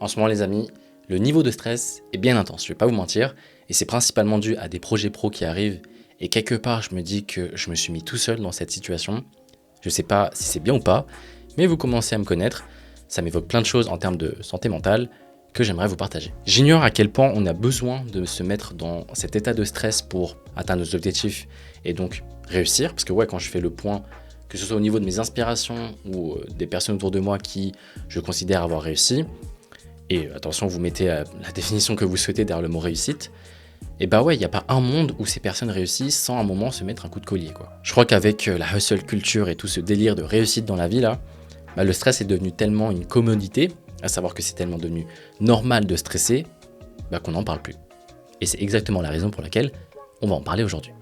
En ce moment les amis, le niveau de stress est bien intense, je vais pas vous mentir, et c'est principalement dû à des projets pro qui arrivent, et quelque part je me dis que je me suis mis tout seul dans cette situation. Je sais pas si c'est bien ou pas, mais vous commencez à me connaître, ça m'évoque plein de choses en termes de santé mentale que j'aimerais vous partager. J'ignore à quel point on a besoin de se mettre dans cet état de stress pour atteindre nos objectifs et donc réussir, parce que ouais, quand je fais le point, que ce soit au niveau de mes inspirations ou des personnes autour de moi qui je considère avoir réussi, et attention, vous mettez la définition que vous souhaitez derrière le mot réussite, et bah ouais, il n'y a pas un monde où ces personnes réussissent sans à un moment se mettre un coup de collier, quoi. Je crois qu'avec la hustle culture et tout ce délire de réussite dans la vie là, bah le stress est devenu tellement une commodité, à savoir que c'est tellement devenu normal de stresser, bah qu'on n'en parle plus. Et c'est exactement la raison pour laquelle on va en parler aujourd'hui.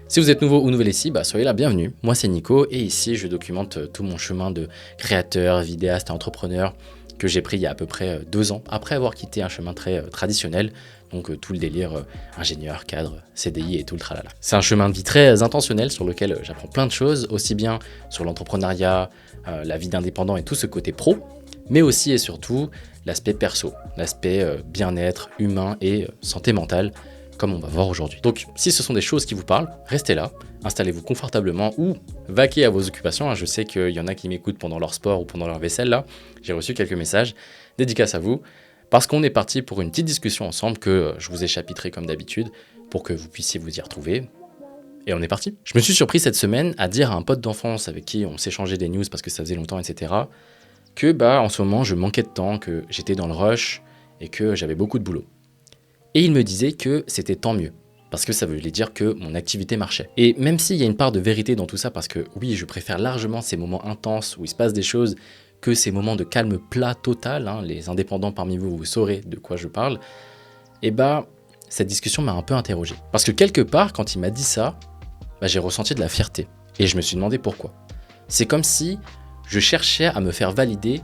Si vous êtes nouveau ou nouvelle ici, bah soyez la bienvenue. Moi c'est Nico et ici je documente tout mon chemin de créateur, vidéaste et entrepreneur que j'ai pris il y a à peu près 2 ans après avoir quitté un chemin très traditionnel, donc tout le délire ingénieur, cadre, CDI et tout le tralala. C'est un chemin de vie très intentionnel sur lequel j'apprends plein de choses, aussi bien sur l'entrepreneuriat, la vie d'indépendant et tout ce côté pro, mais aussi et surtout l'aspect perso, l'aspect bien-être humain et santé mentale, comme on va voir aujourd'hui. Donc si ce sont des choses qui vous parlent, restez là, installez-vous confortablement ou vaquez à vos occupations. Je sais qu'il y en a qui m'écoutent pendant leur sport ou pendant leur vaisselle là. J'ai reçu quelques messages, dédicaces à vous, parce qu'on est parti pour une petite discussion ensemble que je vous ai chapitré comme d'habitude pour que vous puissiez vous y retrouver. Et on est parti. Je me suis surpris cette semaine à dire à un pote d'enfance avec qui on s'échangeait des news parce que ça faisait longtemps, etc., que bah en ce moment je manquais de temps, que j'étais dans le rush et que j'avais beaucoup de boulot. Et il me disait que c'était tant mieux, parce que ça voulait dire que mon activité marchait. Et même s'il y a une part de vérité dans tout ça, parce que oui, je préfère largement ces moments intenses où il se passe des choses que ces moments de calme plat total, hein, les indépendants parmi vous, vous saurez de quoi je parle, et bah cette discussion m'a un peu interrogé. Parce que quelque part, quand il m'a dit ça, bah, j'ai ressenti de la fierté. Et je me suis demandé pourquoi. C'est comme si je cherchais à me faire valider,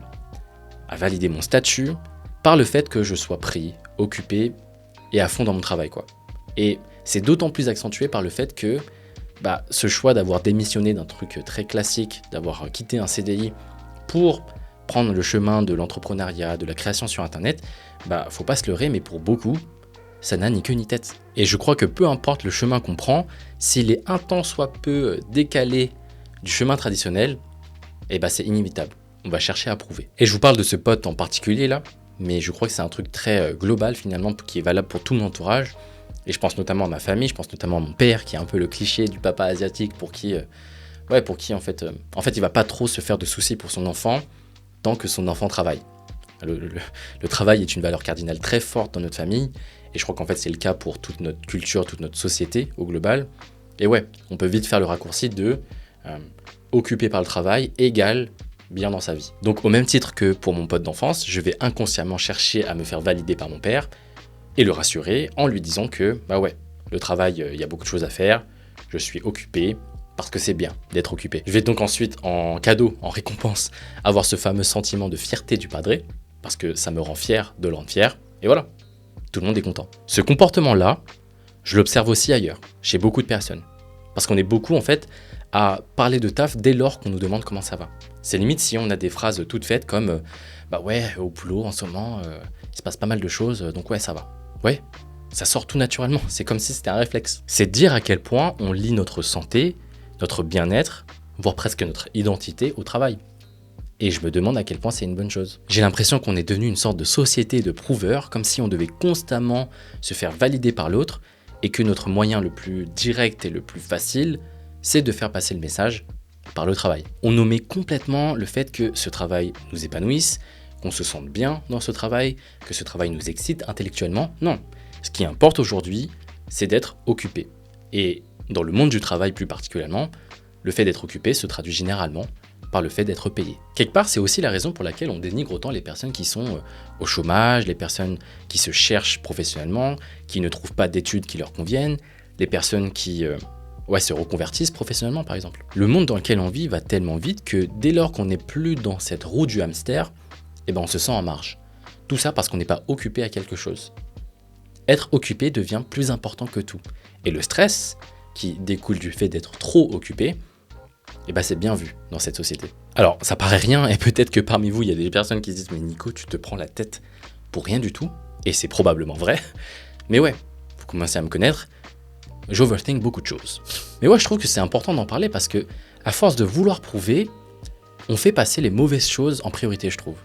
à valider mon statut, par le fait que je sois pris, occupé, et à fond dans mon travail, quoi. Et c'est d'autant plus accentué par le fait que ce choix d'avoir démissionné d'un truc très classique, d'avoir quitté un CDI pour prendre le chemin de l'entrepreneuriat, de la création sur Internet, faut pas se leurrer, mais pour beaucoup, ça n'a ni queue ni tête. Et je crois que peu importe le chemin qu'on prend, s'il est un tant soit peu décalé du chemin traditionnel, c'est inévitable. On va chercher à prouver. Et je vous parle de ce pote en particulier là, mais je crois que c'est un truc très global finalement qui est valable pour tout mon entourage. Et je pense notamment à ma famille, je pense notamment à mon père qui est un peu le cliché du papa asiatique pour qui en fait il va pas trop se faire de soucis pour son enfant tant que son enfant travaille. Le travail est une valeur cardinale très forte dans notre famille et je crois qu'en fait c'est le cas pour toute notre culture, toute notre société au global. Et ouais, on peut vite faire le raccourci de occupé par le travail égale bien dans sa vie. Donc au même titre que pour mon pote d'enfance, je vais inconsciemment chercher à me faire valider par mon père et le rassurer en lui disant que le travail, il y a beaucoup de choses à faire, je suis occupé parce que c'est bien d'être occupé. Je vais donc ensuite en cadeau, en récompense, avoir ce fameux sentiment de fierté du padré parce que ça me rend fier de le rendre fier et voilà, tout le monde est content. Ce comportement-là, je l'observe aussi ailleurs, chez beaucoup de personnes. Parce qu'on est beaucoup en fait à parler de taf dès lors qu'on nous demande comment ça va. C'est limite si on a des phrases toutes faites comme au boulot en ce moment, il se passe pas mal de choses, donc ouais, ça va. Ouais, ça sort tout naturellement, c'est comme si c'était un réflexe. C'est dire à quel point on lie notre santé, notre bien-être, voire presque notre identité au travail. Et je me demande à quel point c'est une bonne chose. J'ai l'impression qu'on est devenu une sorte de société de prouveurs, comme si on devait constamment se faire valider par l'autre, et que notre moyen le plus direct et le plus facile, c'est de faire passer le message par le travail. On omet complètement le fait que ce travail nous épanouisse, qu'on se sente bien dans ce travail, que ce travail nous excite intellectuellement. Non, ce qui importe aujourd'hui, c'est d'être occupé. Et dans le monde du travail plus particulièrement, le fait d'être occupé se traduit généralement par le fait d'être payé. Quelque part, c'est aussi la raison pour laquelle on dénigre autant les personnes qui sont au chômage, les personnes qui se cherchent professionnellement, qui ne trouvent pas d'études qui leur conviennent, les personnes qui se reconvertissent professionnellement par exemple. Le monde dans lequel on vit va tellement vite que dès lors qu'on n'est plus dans cette roue du hamster, on se sent en marge. Tout ça parce qu'on n'est pas occupé à quelque chose. Être occupé devient plus important que tout. Et le stress, qui découle du fait d'être trop occupé, et bah c'est bien vu dans cette société. Alors, ça paraît rien, et peut-être que parmi vous, il y a des personnes qui se disent « Mais Nico, tu te prends la tête pour rien du tout », et c'est probablement vrai. Mais ouais, vous commencez à me connaître, j'overthink beaucoup de choses. Mais ouais, je trouve que c'est important d'en parler parce que, à force de vouloir prouver, on fait passer les mauvaises choses en priorité, je trouve.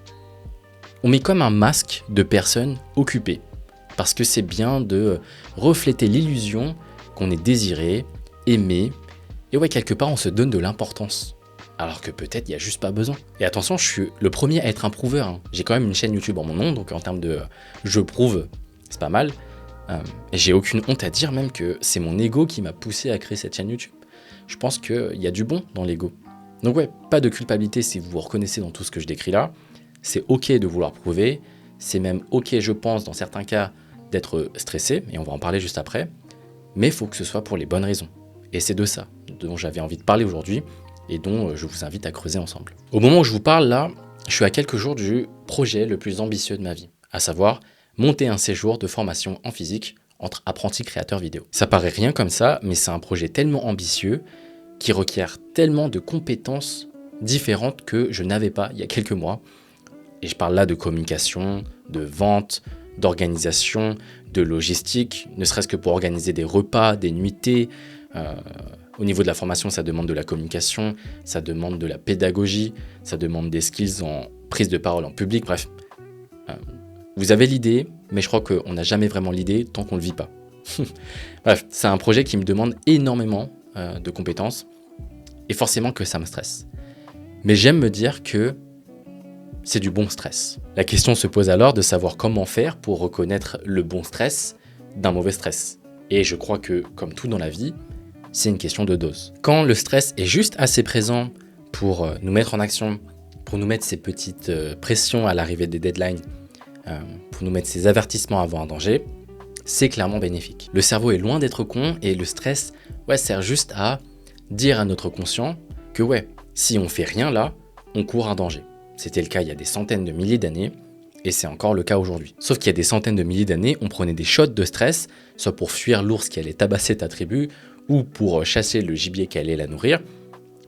On met comme un masque de personnes occupées, parce que c'est bien de refléter l'illusion qu'on est désiré, aimé, et ouais, quelque part, on se donne de l'importance. Alors que peut-être il n'y a juste pas besoin. Et attention, je suis le premier à être un prouveur. Hein. J'ai quand même une chaîne YouTube en mon nom, donc en termes de je prouve, c'est pas mal. Et j'ai aucune honte à dire même que c'est mon ego qui m'a poussé à créer cette chaîne YouTube. Je pense qu'il y a du bon dans l'ego. Donc ouais, pas de culpabilité si vous vous reconnaissez dans tout ce que je décris là. C'est ok de vouloir prouver. C'est même ok, je pense, dans certains cas, d'être stressé, et on va en parler juste après. Mais il faut que ce soit pour les bonnes raisons. Et c'est de ça dont j'avais envie de parler aujourd'hui, et dont je vous invite à creuser ensemble. Au moment où je vous parle là, je suis à quelques jours du projet le plus ambitieux de ma vie, à savoir monter un séjour de formation en physique entre apprentis créateurs vidéo. Ça paraît rien comme ça, mais c'est un projet tellement ambitieux qui requiert tellement de compétences différentes que je n'avais pas il y a quelques mois. Et je parle là de communication, de vente, d'organisation, de logistique, ne serait-ce que pour organiser des repas, des nuitées. Au niveau de la formation, ça demande de la communication, ça demande de la pédagogie, ça demande des skills en prise de parole en public, bref. Vous avez l'idée, mais je crois qu'on n'a jamais vraiment l'idée tant qu'on ne le vit pas. Bref, c'est un projet qui me demande énormément de compétences, et forcément que ça me stresse. Mais j'aime me dire que c'est du bon stress. La question se pose alors de savoir comment faire pour reconnaître le bon stress d'un mauvais stress. Et je crois que, comme tout dans la vie, c'est une question de dose. Quand le stress est juste assez présent pour nous mettre en action, pour nous mettre ces petites pressions à l'arrivée des deadlines, pour nous mettre ces avertissements avant un danger, c'est clairement bénéfique. Le cerveau est loin d'être con et le stress sert juste à dire à notre conscient que si on fait rien là, on court un danger. C'était le cas il y a des centaines de milliers d'années, et c'est encore le cas aujourd'hui. Sauf qu'il y a des centaines de milliers d'années, on prenait des shots de stress, soit pour fuir l'ours qui allait tabasser ta tribu, ou pour chasser le gibier qui allait la nourrir,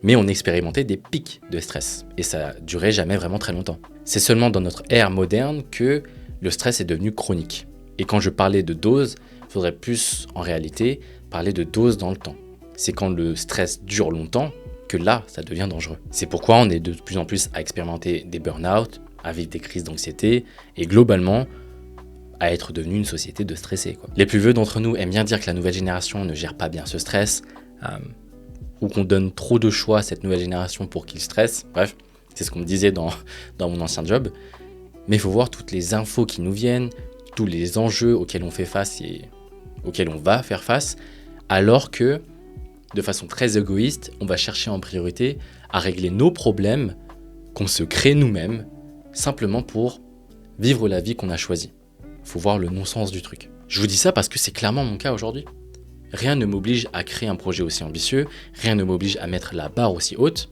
mais on expérimentait des pics de stress, et ça durait jamais vraiment très longtemps. C'est seulement dans notre ère moderne que le stress est devenu chronique. Et quand je parlais de dose, il faudrait plus, en réalité, parler de dose dans le temps. C'est quand le stress dure longtemps que là, ça devient dangereux. C'est pourquoi on est de plus en plus à expérimenter des burn-out, à vivre des crises d'anxiété, et globalement, à être devenu une société de stressés. Les plus vieux d'entre nous aiment bien dire que la nouvelle génération ne gère pas bien ce stress, ou qu'on donne trop de choix à cette nouvelle génération pour qu'ils stressent. Bref, c'est ce qu'on me disait dans mon ancien job. Mais il faut voir toutes les infos qui nous viennent, tous les enjeux auxquels on fait face et auxquels on va faire face, alors que, de façon très égoïste, on va chercher en priorité à régler nos problèmes qu'on se crée nous-mêmes, simplement pour vivre la vie qu'on a choisie. Faut voir le non-sens du truc. Je vous dis ça parce que c'est clairement mon cas aujourd'hui. Rien ne m'oblige à créer un projet aussi ambitieux, rien ne m'oblige à mettre la barre aussi haute,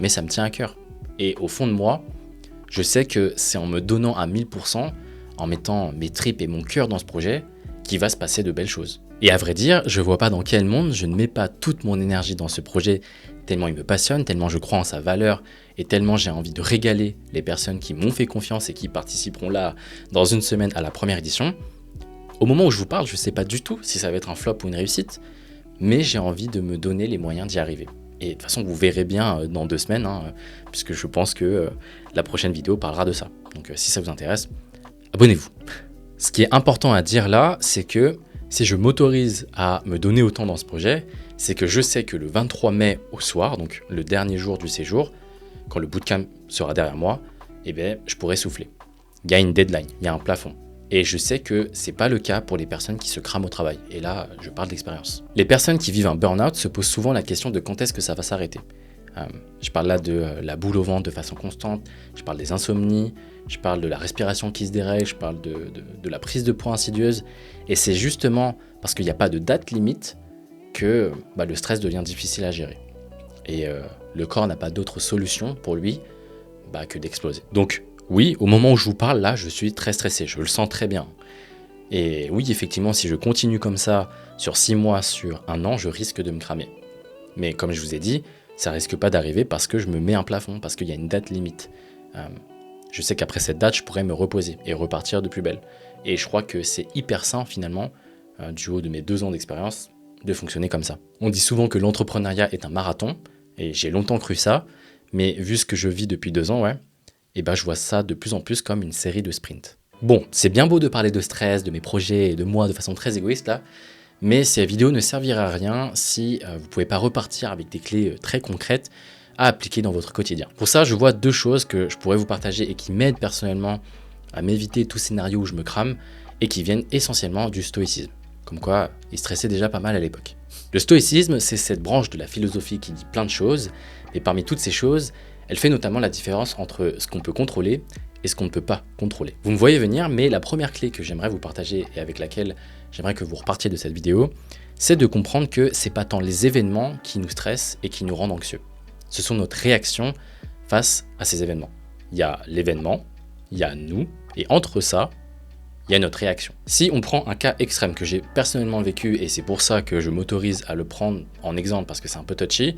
mais ça me tient à cœur. Et au fond de moi, je sais que c'est en me donnant à 1000%, en mettant mes tripes et mon cœur dans ce projet, qu'il va se passer de belles choses. Et à vrai dire, je vois pas dans quel monde je ne mets pas toute mon énergie dans ce projet, tellement il me passionne, tellement je crois en sa valeur, et tellement j'ai envie de régaler les personnes qui m'ont fait confiance et qui participeront là dans une semaine à la première édition. Au moment où je vous parle, je sais pas du tout si ça va être un flop ou une réussite, mais j'ai envie de me donner les moyens d'y arriver. Et de toute façon, vous verrez bien dans 2 semaines, puisque je pense que la prochaine vidéo parlera de ça. Donc si ça vous intéresse, abonnez-vous. Ce qui est important à dire là, c'est que si je m'autorise à me donner autant dans ce projet, c'est que je sais que le 23 mai au soir, donc le dernier jour du séjour, quand le bootcamp sera derrière moi, je pourrai souffler. Il y a une deadline, il y a un plafond. Et je sais que c'est pas le cas pour les personnes qui se crament au travail. Et là, je parle d'expérience. Les personnes qui vivent un burn-out se posent souvent la question de quand est-ce que ça va s'arrêter. Je parle là de la boule au ventre de façon constante, je parle des insomnies, je parle de la respiration qui se dérègle, je parle de la prise de poids insidieuse. Et c'est justement parce qu'il n'y a pas de date limite que le stress devient difficile à gérer. Et le corps n'a pas d'autre solution pour lui que d'exploser. Donc oui, au moment où je vous parle, là, je suis très stressé, je le sens très bien. Et oui, effectivement, si je continue comme ça sur 6 mois, sur 1 an, je risque de me cramer. Mais comme je vous ai dit, ça risque pas d'arriver parce que je me mets un plafond, parce qu'il y a une date limite. Je sais qu'après cette date, je pourrais me reposer et repartir de plus belle. Et je crois que c'est hyper sain finalement, du haut de mes 2 ans d'expérience, de fonctionner comme ça. On dit souvent que l'entrepreneuriat est un marathon, et j'ai longtemps cru ça, mais vu ce que je vis depuis 2 ans, ouais, et ben je vois ça de plus en plus comme une série de sprints. Bon, c'est bien beau de parler de stress, de mes projets et de moi de façon très égoïste là, mais ces vidéos ne serviraient à rien si vous ne pouvez pas repartir avec des clés très concrètes à appliquer dans votre quotidien. Pour ça, je vois 2 choses que je pourrais vous partager et qui m'aident personnellement à m'éviter tout scénario où je me crame et qui viennent essentiellement du stoïcisme. Comme quoi, il stressait déjà pas mal à l'époque. Le stoïcisme, c'est cette branche de la philosophie qui dit plein de choses, mais parmi toutes ces choses, elle fait notamment la différence entre ce qu'on peut contrôler et ce qu'on ne peut pas contrôler. Vous me voyez venir, mais la première clé que j'aimerais vous partager et avec laquelle j'aimerais que vous repartiez de cette vidéo, c'est de comprendre que c'est pas tant les événements qui nous stressent et qui nous rendent anxieux. Ce sont notre réaction face à ces événements. Il y a l'événement, il y a nous, et entre ça, il y a notre réaction. Si on prend un cas extrême que j'ai personnellement vécu, et c'est pour ça que je m'autorise à le prendre en exemple parce que c'est un peu touchy,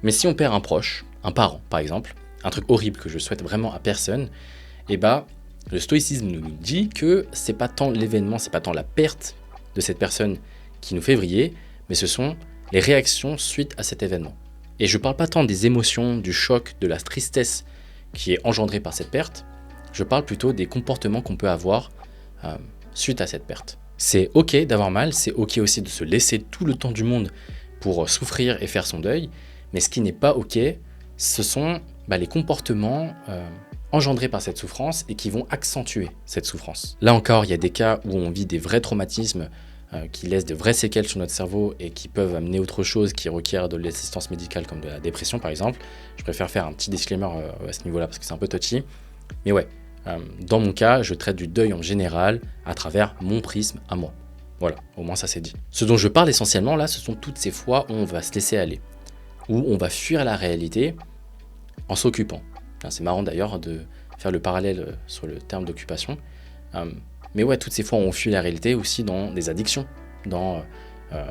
mais si on perd un proche, un parent par exemple, un truc horrible que je souhaite vraiment à personne, et bah le stoïcisme nous dit que c'est pas tant l'événement, c'est pas tant la perte de cette personne qui nous fait vriller, mais ce sont les réactions suite à cet événement. Et je parle pas tant des émotions, du choc, de la tristesse qui est engendrée par cette perte, je parle plutôt des comportements qu'on peut avoir suite à cette perte. C'est ok d'avoir mal, c'est ok aussi de se laisser tout le temps du monde pour souffrir et faire son deuil, mais ce qui n'est pas ok, ce sont les comportements engendrés par cette souffrance et qui vont accentuer cette souffrance. Là encore, il y a des cas où on vit des vrais traumatismes qui laissent de vraies séquelles sur notre cerveau et qui peuvent amener autre chose qui requiert de l'assistance médicale comme de la dépression par exemple. Je préfère faire un petit disclaimer à ce niveau-là parce que c'est un peu touchy, mais ouais. Dans mon cas, je traite du deuil en général à travers mon prisme à moi. Voilà, au moins ça c'est dit. Ce dont je parle essentiellement là, ce sont toutes ces fois où on va se laisser aller, où on va fuir la réalité en s'occupant. C'est marrant d'ailleurs de faire le parallèle sur le terme d'occupation. Mais ouais, toutes ces fois où on fuit la réalité aussi dans des addictions, dans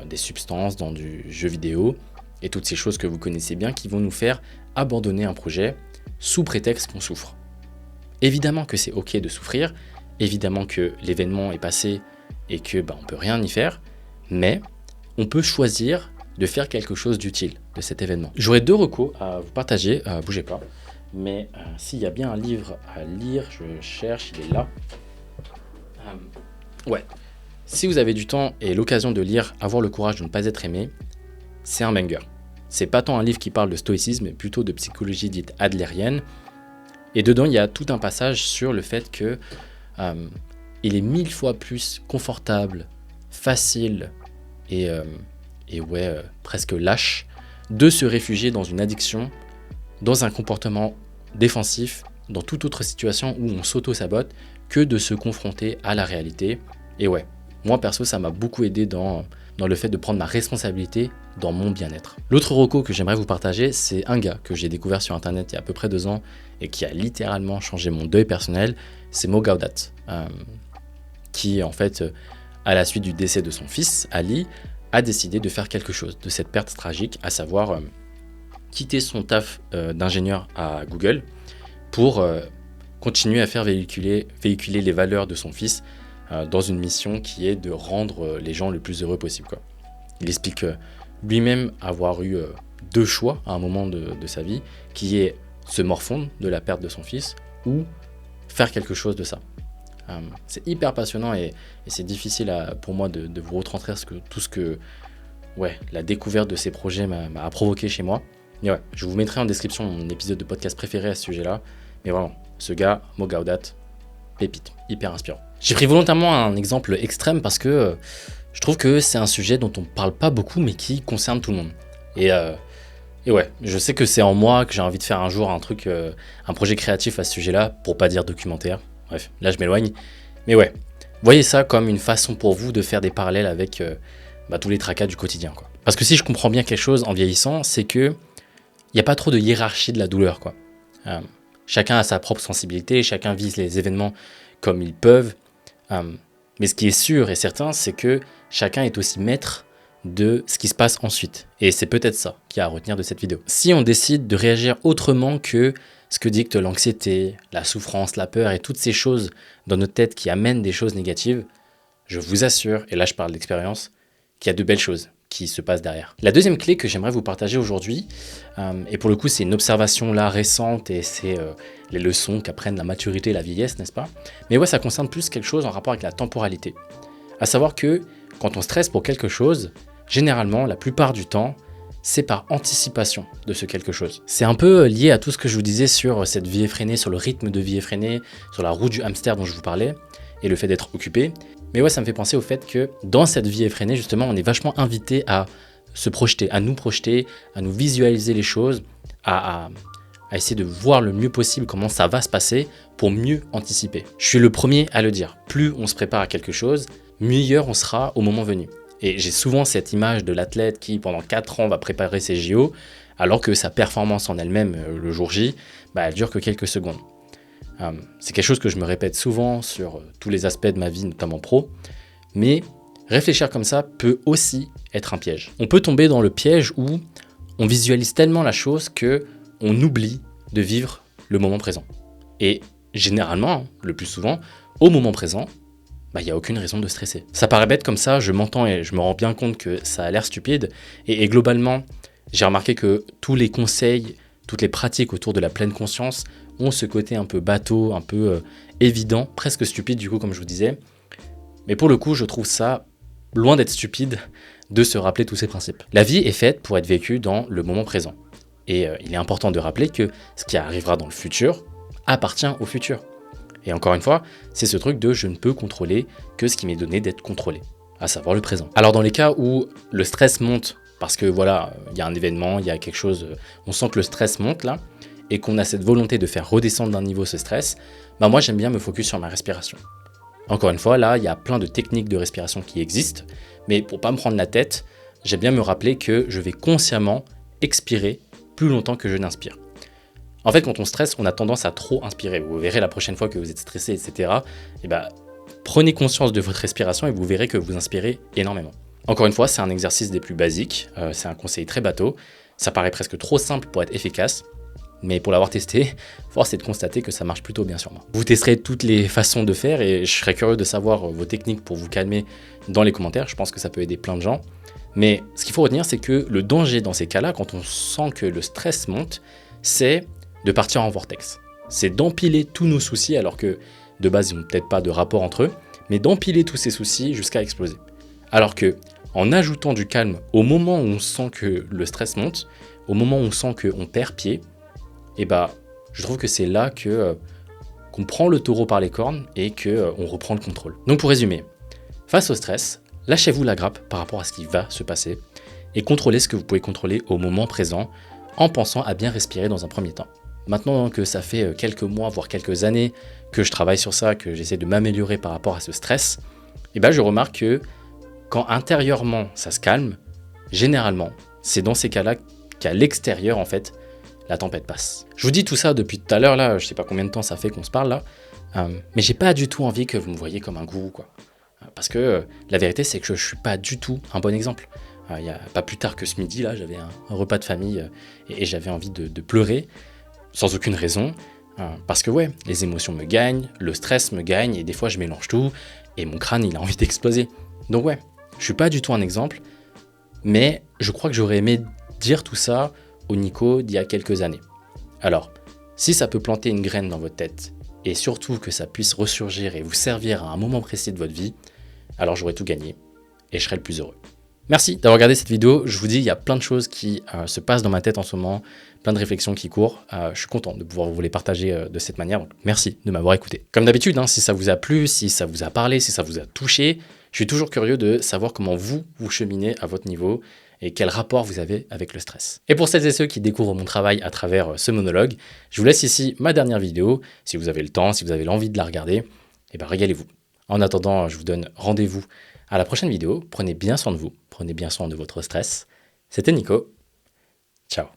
des substances, dans du jeu vidéo, et toutes ces choses que vous connaissez bien qui vont nous faire abandonner un projet sous prétexte qu'on souffre. Évidemment que c'est ok de souffrir, évidemment que l'événement est passé et que on peut rien y faire, mais on peut choisir de faire quelque chose d'utile de cet événement. J'aurais 2 recos à vous partager, bougez pas, mais s'il y a bien un livre à lire, je cherche, il est là. Ouais, si vous avez du temps et l'occasion de lire Avoir le courage de ne pas être aimé, c'est un banger. C'est pas tant un livre qui parle de stoïcisme, mais plutôt de psychologie dite adlérienne. Et dedans, il y a tout un passage sur le fait que il est 1000 fois plus confortable, facile et presque lâche de se réfugier dans une addiction, dans un comportement défensif, dans toute autre situation où on s'auto-sabote, que de se confronter à la réalité. Et ouais, moi perso, ça m'a beaucoup aidé dans le fait de prendre ma responsabilité dans mon bien-être. L'autre reco que j'aimerais vous partager, c'est un gars que j'ai découvert sur internet il y a à peu près 2 ans et qui a littéralement changé mon deuil personnel, c'est Mo Gaudat, qui en fait, à la suite du décès de son fils, Ali, a décidé de faire quelque chose de cette perte tragique, à savoir quitter son taf d'ingénieur à Google pour continuer à faire véhiculer les valeurs de son fils dans une mission qui est de rendre les gens le plus heureux possible, quoi. Il explique lui-même avoir eu 2 choix à un moment de sa vie, qui est se morfondre de la perte de son fils ou faire quelque chose de ça. C'est hyper passionnant et c'est difficile pour moi de vous retranscrire tout ce que la découverte de ces projets m'a provoqué chez moi. Mais ouais, je vous mettrai en description mon épisode de podcast préféré à ce sujet-là. Mais vraiment, ce gars, Mo Gaudat, pépite, hyper inspirant. J'ai pris volontairement un exemple extrême parce que je trouve que c'est un sujet dont on parle pas beaucoup mais qui concerne tout le monde. Et ouais, je sais que c'est en moi que j'ai envie de faire un jour un projet créatif à ce sujet-là, pour pas dire documentaire. Bref, là je m'éloigne. Mais ouais, voyez ça comme une façon pour vous de faire des parallèles avec tous les tracas du quotidien, quoi. Parce que si je comprends bien quelque chose en vieillissant, c'est que il n'y a pas trop de hiérarchie de la douleur, quoi. Chacun a sa propre sensibilité, chacun vise les événements comme ils peuvent. Mais ce qui est sûr et certain, c'est que chacun est aussi maître de ce qui se passe ensuite. Et c'est peut-être ça qu'il y a à retenir de cette vidéo. Si on décide de réagir autrement que ce que dicte l'anxiété, la souffrance, la peur et toutes ces choses dans notre tête qui amènent des choses négatives, je vous assure, et là je parle d'expérience, qu'il y a de belles choses qui se passent derrière. La deuxième clé que j'aimerais vous partager aujourd'hui, et pour le coup c'est une observation là récente et c'est les leçons qu'apprennent la maturité et la vieillesse, n'est-ce pas? Mais ouais, ça concerne plus quelque chose en rapport avec la temporalité. À savoir que quand on stresse pour quelque chose, généralement, la plupart du temps, c'est par anticipation de ce quelque chose. C'est un peu lié à tout ce que je vous disais sur cette vie effrénée, sur le rythme de vie effréné, sur la roue du hamster dont je vous parlais, et le fait d'être occupé. Mais ouais, ça me fait penser au fait que dans cette vie effrénée, justement, on est vachement invité à se projeter, à nous visualiser les choses, à essayer de voir le mieux possible comment ça va se passer pour mieux anticiper. Je suis le premier à le dire. Plus on se prépare à quelque chose, meilleur on sera au moment venu. Et j'ai souvent cette image de l'athlète qui, pendant 4 ans, va préparer ses JO, alors que sa performance en elle-même, le jour J, elle dure que quelques secondes. C'est quelque chose que je me répète souvent sur tous les aspects de ma vie, notamment pro, mais réfléchir comme ça peut aussi être un piège. On peut tomber dans le piège où on visualise tellement la chose que on oublie de vivre le moment présent. Et généralement, le plus souvent, au moment présent, il n'y a aucune raison de stresser. Ça paraît bête comme ça, je m'entends et je me rends bien compte que ça a l'air stupide. Et globalement, j'ai remarqué que tous les conseils, toutes les pratiques autour de la pleine conscience ont ce côté un peu bateau, un peu évident, presque stupide du coup comme je vous disais. Mais pour le coup, je trouve ça loin d'être stupide de se rappeler tous ces principes. La vie est faite pour être vécue dans le moment présent. Et il est important de rappeler que ce qui arrivera dans le futur appartient au futur. Et encore une fois, c'est ce truc de je ne peux contrôler que ce qui m'est donné d'être contrôlé, à savoir le présent. Alors dans les cas où le stress monte, parce que voilà, il y a un événement, il y a quelque chose, on sent que le stress monte là, et qu'on a cette volonté de faire redescendre d'un niveau ce stress, moi j'aime bien me focus sur ma respiration. Encore une fois, là, il y a plein de techniques de respiration qui existent, mais pour pas me prendre la tête, j'aime bien me rappeler que je vais consciemment expirer plus longtemps que je n'inspire. En fait, quand on stresse, on a tendance à trop inspirer. Vous verrez la prochaine fois que vous êtes stressé, etc. Prenez conscience de votre respiration et vous verrez que vous inspirez énormément. Encore une fois, c'est un exercice des plus basiques. C'est un conseil très bateau. Ça paraît presque trop simple pour être efficace. Mais pour l'avoir testé, force est de constater que ça marche plutôt bien sur moi. Vous testerez toutes les façons de faire et je serais curieux de savoir vos techniques pour vous calmer dans les commentaires. Je pense que ça peut aider plein de gens. Mais ce qu'il faut retenir, c'est que le danger dans ces cas-là, quand on sent que le stress monte, c'est de partir en vortex. C'est d'empiler tous nos soucis, alors que de base, ils n'ont peut-être pas de rapport entre eux, mais d'empiler tous ces soucis jusqu'à exploser. Alors que, en ajoutant du calme au moment où on sent que le stress monte, au moment où on sent qu'on perd pied, je trouve que c'est là qu'on prend le taureau par les cornes et qu'on reprend le contrôle. Donc pour résumer, face au stress, lâchez-vous la grappe par rapport à ce qui va se passer et contrôlez ce que vous pouvez contrôler au moment présent en pensant à bien respirer dans un premier temps. Maintenant que ça fait quelques mois, voire quelques années que je travaille sur ça, que j'essaie de m'améliorer par rapport à ce stress, je remarque que quand intérieurement ça se calme, généralement, c'est dans ces cas-là qu'à l'extérieur, en fait, la tempête passe. Je vous dis tout ça depuis tout à l'heure, là, je sais pas combien de temps ça fait qu'on se parle là, mais j'ai pas du tout envie que vous me voyiez comme un gourou, quoi. Parce que la vérité, c'est que je suis pas du tout un bon exemple. Il y a pas plus tard que ce midi, là, j'avais un repas de famille et j'avais envie de pleurer, sans aucune raison, parce que ouais, les émotions me gagnent, le stress me gagne, et des fois je mélange tout, et mon crâne, il a envie d'exploser. Donc ouais, je suis pas du tout un exemple, mais je crois que j'aurais aimé dire tout ça au Nico d'il y a quelques années. Alors, si ça peut planter une graine dans votre tête, et surtout que ça puisse ressurgir et vous servir à un moment précis de votre vie, alors j'aurais tout gagné, et je serais le plus heureux. Merci d'avoir regardé cette vidéo. Je vous dis, il y a plein de choses qui se passent dans ma tête en ce moment, plein de réflexions qui courent. Je suis content de pouvoir vous les partager de cette manière. Donc, merci de m'avoir écouté. Comme d'habitude, si ça vous a plu, si ça vous a parlé, si ça vous a touché, je suis toujours curieux de savoir comment vous cheminez à votre niveau et quel rapport vous avez avec le stress. Et pour celles et ceux qui découvrent mon travail à travers ce monologue, je vous laisse ici ma dernière vidéo. Si vous avez le temps, si vous avez l'envie de la regarder, régalez-vous. En attendant, je vous donne rendez-vous à la prochaine vidéo. Prenez bien soin de vous, prenez bien soin de votre stress. C'était Nico. Ciao.